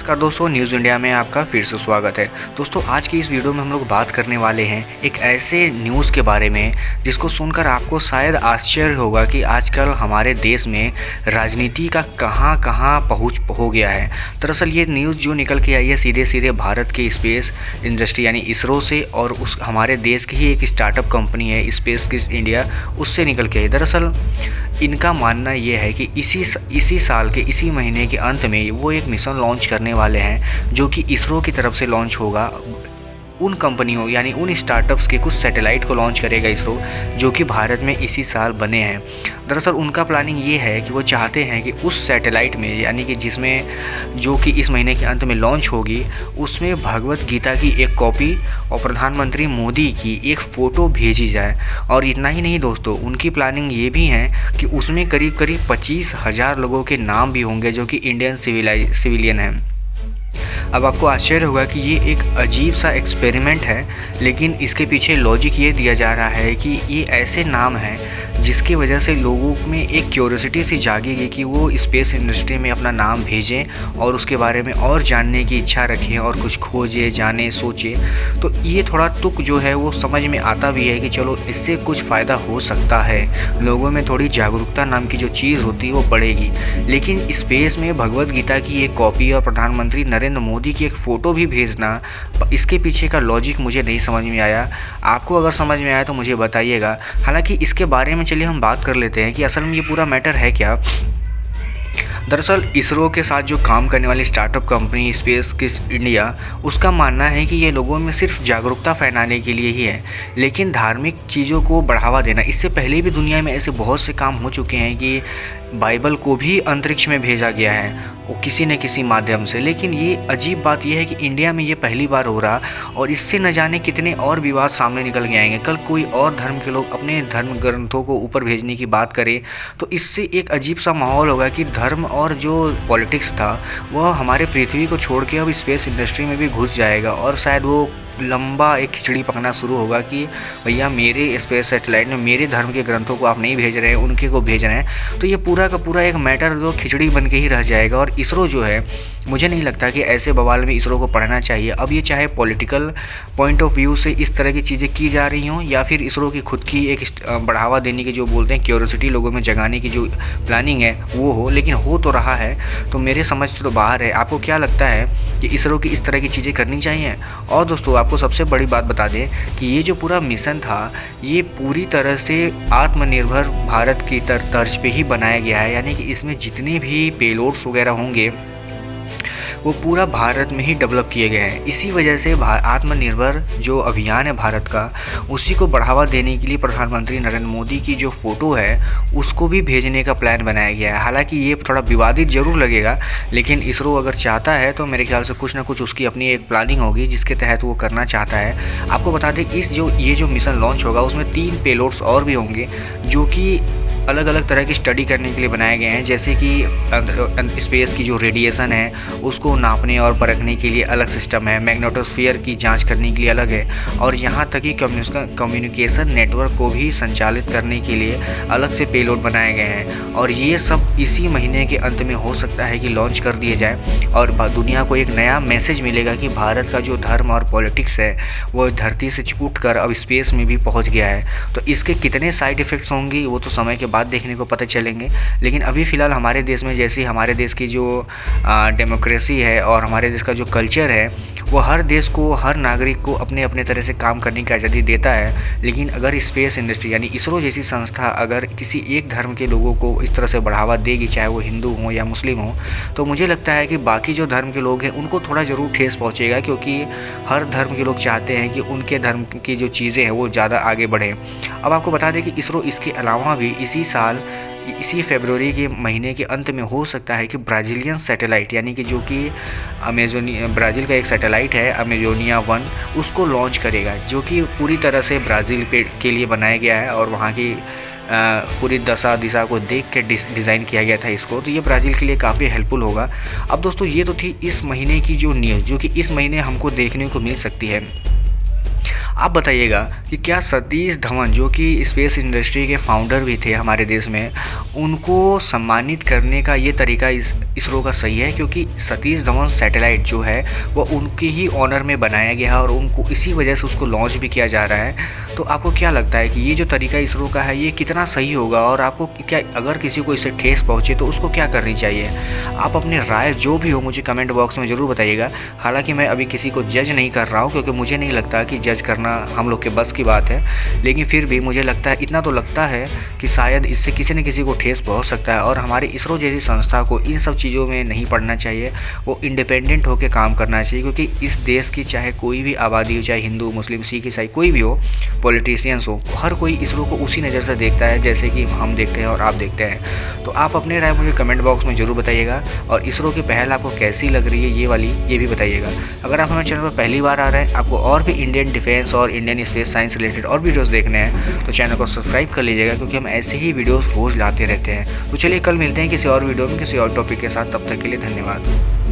नमस्कार दोस्तों, news India में आपका फिर से स्वागत है। दोस्तों आज की इस वीडियो में हम लोग बात करने वाले हैं एक ऐसे न्यूज़ के बारे में जिसको सुनकर आपको शायद आश्चर्य होगा कि आजकल हमारे देश में राजनीति का कहां कहां पहुंच हो गया है। दरअसल ये न्यूज़ जो निकल के आई है सीधे सीधे भारत के स्पेस इंडस्ट्री यानी इसरो से और उस हमारे देश की ही एक स्टार्टअप कंपनी है स्पेस किस इंडिया, उससे निकल के आई। दरअसल इनका मानना ये है कि इसी साल के इसी महीने के अंत में वो एक मिशन लॉन्च करने वाले हैं जो कि इसरो की तरफ से लॉन्च होगा। उन कंपनियों यानी उन स्टार्टअप्स के कुछ सैटेलाइट को लॉन्च करेगा इसरो, जो कि भारत में इसी साल बने हैं। दरअसल उनका प्लानिंग ये है कि वो चाहते हैं कि उस सैटेलाइट में यानी कि जिसमें जो कि इस महीने के अंत में लॉन्च होगी, उसमें भगवत गीता की एक कॉपी और प्रधानमंत्री मोदी की एक फ़ोटो भेजी जाए। और इतना ही नहीं दोस्तों, उनकी प्लानिंग ये भी है कि उसमें करीब करीब 25,000 लोगों के नाम भी होंगे जो कि इंडियन सिविलियन हैं। अब आपको आश्चर्य होगा कि ये एक अजीब सा एक्सपेरिमेंट है, लेकिन इसके पीछे लॉजिक ये दिया जा रहा है कि ये ऐसे नाम हैं जिसकी वजह से लोगों में एक क्यूरियोसिटी सी जागेगी कि वो स्पेस इंडस्ट्री में अपना नाम भेजें और उसके बारे में और जानने की इच्छा रखें और कुछ खोजें, जाने, सोचें। तो ये थोड़ा तुक जो है वो समझ में आता भी है कि चलो इससे कुछ फ़ायदा हो सकता है, लोगों में थोड़ी जागरूकता नाम की जो चीज़ होती है वो बढ़ेगी। लेकिन स्पेस में भगवत गीता की एक कॉपी और प्रधानमंत्री नरेंद्र मोदी की एक फ़ोटो भी भेजना, इसके पीछे का लॉजिक मुझे नहीं समझ में आया। आपको अगर समझ में आया तो मुझे बताइएगा। हालांकि इसके बारे में चलिए हम बात कर लेते हैं कि असल में ये पूरा मैटर है क्या। दरअसल इसरो के साथ जो काम करने वाली स्टार्टअप कंपनी स्पेस किस इंडिया, उसका मानना है कि ये लोगों में सिर्फ जागरूकता फैलाने के लिए ही है, लेकिन धार्मिक चीज़ों को बढ़ावा देना। इससे पहले भी दुनिया में ऐसे बहुत से काम हो चुके हैं कि बाइबल को भी अंतरिक्ष में भेजा गया है वो किसी न किसी माध्यम से। लेकिन ये अजीब बात यह है कि इंडिया में ये पहली बार हो रहा, और इससे न जाने कितने और विवाद सामने निकल के आएंगे। कल कोई और धर्म के लोग अपने धर्म ग्रंथों को ऊपर भेजने की बात करें तो इससे एक अजीब सा माहौल होगा कि धर्म और जो पॉलिटिक्स था वह हमारे पृथ्वी को छोड़ के अब स्पेस इंडस्ट्री में भी घुस जाएगा, और शायद वो लंबा एक खिचड़ी पकना शुरू होगा कि भैया मेरे स्पेस सैटेलाइट में मेरे धर्म के ग्रंथों को आप नहीं भेज रहे हैं, उनके को भेज रहे हैं। तो ये पूरा का पूरा एक मैटर जो खिचड़ी बन के ही रह जाएगा। और इसरो जो है, मुझे नहीं लगता कि ऐसे बवाल में इसरो को पढ़ना चाहिए। अब ये चाहे पॉलिटिकल पॉइंट ऑफ व्यू से इस तरह की चीज़ें की जा रही हों या फिर इसरो की खुद की एक बढ़ावा देने की जो बोलते हैं क्यूरियोसिटी लोगों में जगाने की जो प्लानिंग है वो हो, लेकिन हो तो रहा है तो मेरे समझ तो बाहर है। आपको क्या लगता है कि इसरो की इस तरह की चीज़ें करनी चाहिए? और दोस्तों आपको सबसे बड़ी बात बता दें कि ये जो पूरा मिशन था ये पूरी तरह से आत्मनिर्भर भारत की तर्ज पे ही बनाया गया है, यानी कि इसमें जितने भी पेलोड्स वगैरह होंगे वो पूरा भारत में ही डेवलप किए गए हैं। इसी वजह से आत्मनिर्भर जो अभियान है भारत का, उसी को बढ़ावा देने के लिए प्रधानमंत्री नरेंद्र मोदी की जो फ़ोटो है उसको भी भेजने का प्लान बनाया गया है। हालांकि ये थोड़ा विवादित ज़रूर लगेगा, लेकिन इसरो अगर चाहता है तो मेरे ख्याल से कुछ ना कुछ उसकी अपनी एक प्लानिंग होगी जिसके तहत वो करना चाहता है। आपको बता दें ये जो मिशन लॉन्च होगा उसमें 3 पेलोड्स और भी होंगे जो कि अलग अलग तरह की स्टडी करने के लिए बनाए गए हैं। जैसे कि स्पेस की जो रेडिएशन है उसको नापने और परखने के लिए अलग सिस्टम है, मैग्नेटोस्फीयर की जांच करने के लिए अलग है, और यहाँ तक कि कम्युनिकेशन नेटवर्क को भी संचालित करने के लिए अलग से पेलोड बनाए गए हैं। और ये सब इसी महीने के अंत में हो सकता है कि लॉन्च कर दिए जाए और दुनिया को एक नया मैसेज मिलेगा कि भारत का जो धर्म और पॉलिटिक्स है वो धरती से उठकर अब स्पेस में भी पहुँच गया है। तो इसके कितने साइड इफ़ेक्ट्स होंगे वो तो समय के बाद देखने को पता चलेंगे। लेकिन अभी फ़िलहाल हमारे देश में जैसे हमारे देश की जो डेमोक्रेसी है और हमारे देश का जो कल्चर है वो हर देश को, हर नागरिक को अपने अपने तरह से काम करने की आज़ादी देता है। लेकिन अगर स्पेस इंडस्ट्री यानी इसरो जैसी संस्था अगर किसी एक धर्म के लोगों को इस तरह से बढ़ावा देगी, चाहे वो हिंदू हो या मुस्लिम हो, तो मुझे लगता है कि बाकी जो धर्म के लोग हैं उनको थोड़ा ज़रूर ठेस पहुँचेगा, क्योंकि हर धर्म के लोग चाहते हैं कि उनके धर्म की जो चीज़ें हैं वो ज़्यादा आगे बढ़ें। अब आपको बता दें कि इसरो इसके अलावा भी इसी फरवरी के महीने के अंत में हो सकता है कि ब्राज़ीलियन सैटेलाइट यानी कि जो कि ब्राज़ील का एक सैटेलाइट है अमेजोनिया 1, उसको लॉन्च करेगा, जो कि पूरी तरह से ब्राज़ील के लिए बनाया गया है और वहाँ की पूरी दिशा को देख के डिज़ाइन किया गया था इसको। तो ये ब्राज़ील के लिए काफ़ी हेल्पफुल होगा। अब दोस्तों ये तो थी इस महीने की जो न्यूज़ जो कि इस महीने हमको देखने को मिल सकती है। आप बताइएगा कि क्या सतीश धवन जो कि स्पेस इंडस्ट्री के फाउंडर भी थे हमारे देश में, उनको सम्मानित करने का ये तरीका इसरो का सही है? क्योंकि सतीश धवन सैटेलाइट जो है वो उनके ही ऑनर में बनाया गया है और उनको इसी वजह से उसको लॉन्च भी किया जा रहा है। तो आपको क्या लगता है कि ये जो तरीका इसरो का है ये कितना सही होगा, और आपको क्या, अगर किसी को इससे ठेस पहुँचे तो उसको क्या करनी चाहिए? आप अपनी राय जो भी हो मुझे कमेंट बॉक्स में ज़रूर बताइएगा। हालांकि मैं अभी किसी को जज नहीं कर रहा हूँ, क्योंकि मुझे नहीं लगता कि जज करना हम लोग के बस की बात है, लेकिन फिर भी मुझे लगता है, इतना तो लगता है कि शायद इससे किसी न किसी को ठेस पहुँच सकता है। और हमारी इसरो जैसी संस्था को इन सब चीज़ों में नहीं पड़ना चाहिए, वो इंडिपेंडेंट होकर काम करना चाहिए। क्योंकि इस देश की चाहे कोई भी आबादी हो, चाहे हिंदू, मुस्लिम, सिख, ईसाई कोई भी हो, पॉलिटिशियंस हो, हर कोई इसरो को उसी नज़र से देखता है जैसे कि हम देखते हैं और आप देखते हैं। तो आप अपने राय मुझे कमेंट बॉक्स में ज़रूर बताइएगा, और इसरो की पहल आपको कैसी लग रही है ये वाली, ये भी बताइएगा। अगर आप हमारे चैनल पर पहली बार आ रहे हैं, आपको और भी इंडियन डिफेंस और इंडियन स्पेस साइंस रिलेटेड और वीडियोस देखने हैं तो चैनल को सब्सक्राइब कर लीजिएगा, क्योंकि हम ऐसे ही वीडियोस रोज़ लाते रहते हैं। तो चलिए कल मिलते हैं किसी और वीडियो में किसी और टॉपिक के साथ, तब तक के लिए धन्यवाद।